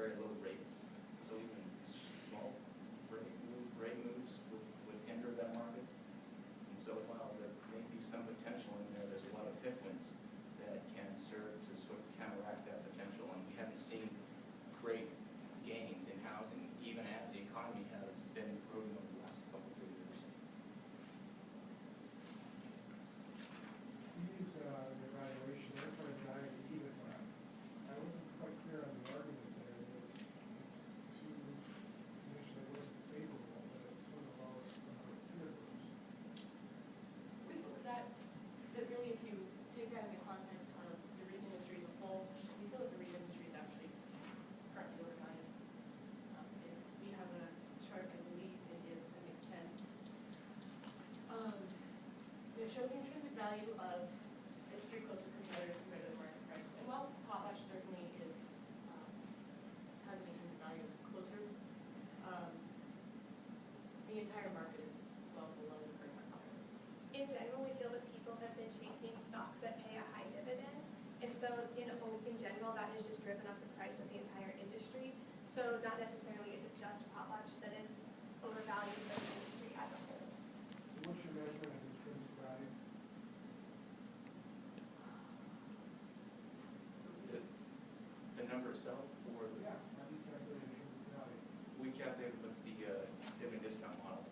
very little rates. So even small rate moves would hinder that market. And so while there may be some potential in there, there's a lot of headwinds that can serve to sort of counteract that potential. And we haven't seen great gains in housing, even as the economy has been improving over the last couple, 3 years. These, the evaluation, they're for a value even. I wasn't quite clear on the argument there. It's too, initially wasn't favorable, but it's one of those peer groups. We believe that really, if you take that in the context of the REIT industry as a whole, we feel that the REIT industry is actually currently overvalued. If we have a chart, I believe it is appendix 10. It shows the intrinsic value of its 3 closest competitors compared to the market price. And while Potlatch certainly is has an intrinsic value closer, the entire market is well below the current market prices. In general, we feel that people have been chasing stocks that pay a high dividend. And so in general, that has just driven up the price of the entire industry. So not necessarily is it just Potlatch that is overvalued, but the industry as a whole. What's your measurement of intrinsic value? The number itself, or Yeah, how do you calculate intrinsic value? we calculate with the dividend discount model.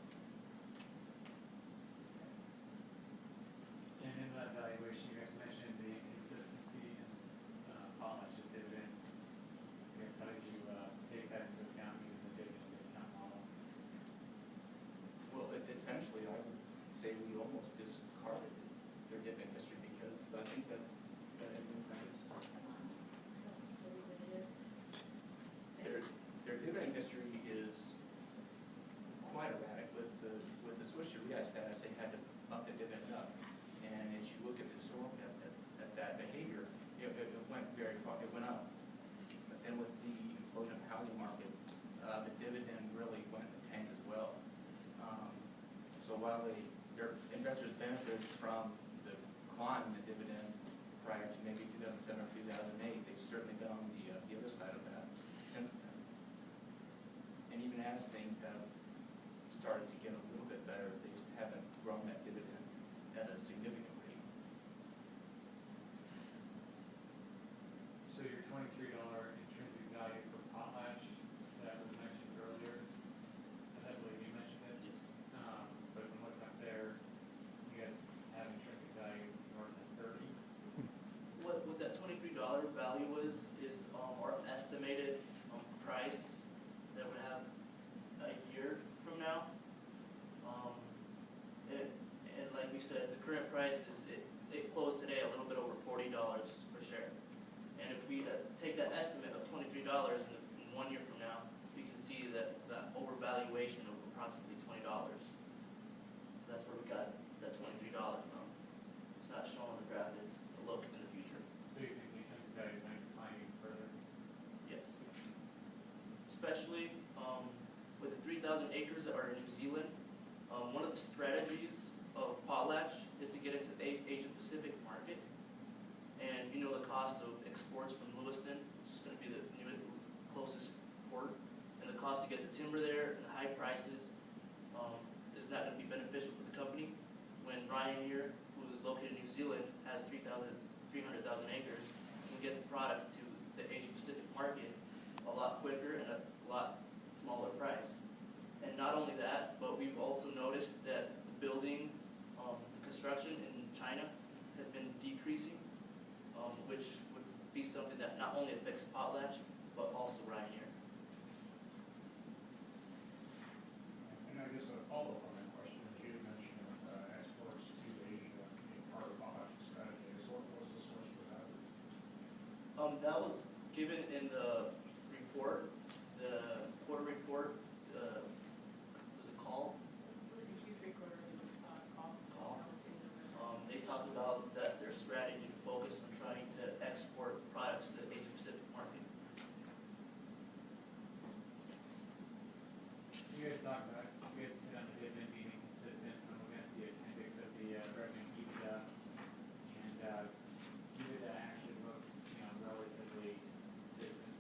And in that valuation, you guys mentioned the inconsistency in Potlatch's dividend. I guess how did you take that into account using the dividend discount model? Well, essentially, I would say we almost discarded their dividend history because I think that their dividend history is quite erratic. With the Swiss Re status, they had to up the dividend up, and as you look at the historical at that behavior, it went very far. It went up, but then with the implosion of the housing market, the dividend really went in the tank as well. So while their investors benefited from the climb in the dividend prior to maybe 2007 or 2008, they've certainly been on the other side of that since then. And even as things have started to get a little bit better, they just haven't grown that dividend at a significant rate. So your $23 intrinsic value for Potlatch that was mentioned earlier, I believe you mentioned it. Yes. But if I'm looking up there, you guys have intrinsic value north of 30. What that $23 value is our estimated price that would have a year from now. And like we said, the current price is it closed today a little bit over $40 per share. And if we take that estimate of $23 in 1 year from now, we can see that overvaluation of approximately $20. So that's where we got that $23 from. It's not shown on the graph. It's a look in the future. So you think the intrinsic value is going to decline even further? Yes. Especially with the 3,000 acres that are in New Zealand, one of the strategies of Potlatch is to get into the Asia Pacific market. And you know the cost of exports from Lewiston, which is going to be the closest port, and the cost to get the timber there and the high prices is not going to be beneficial for the company. When Ryan here, who is located in New Zealand, has 300,000 acres, can get the product to the Asia Pacific market a lot quicker and a lot smaller price. And not only that, but we've also noticed that the building, the construction in China has been decreasing, which would be something that not only affects Potlatch, but also Ryan here. And I guess a follow-up on that question, as you mentioned exports to Asia being part of Potlatch's strategy. So what's the source for that? That was given in the report, the quarter report. Was it call? The Q3 quarter call. They talked about that their strategy to focus on trying to export products to the Asia Pacific market. You guys talked about, you guys hit on the dividend being inconsistent. I'm looking at the appendix of the revenue EBITDA, and EBITDA actually looks, relatively consistent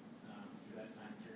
through that time period.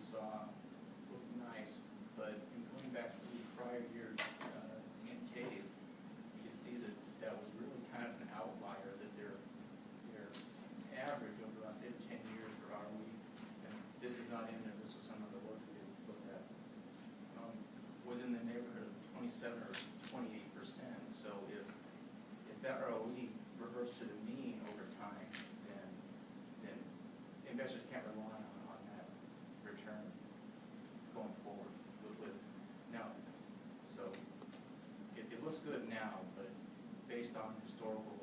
saw looked nice, but in going back to the prior year's NKs, you can see that that was really kind of an outlier, that their average over the last 10 years for ROE, and this is not in there, this was some of the work we did look at, was in the neighborhood of 27 or 28%. So if that ROE reverts to the mean over time, then investors can't rely on that return going forward with now. So it looks good now, but based on historical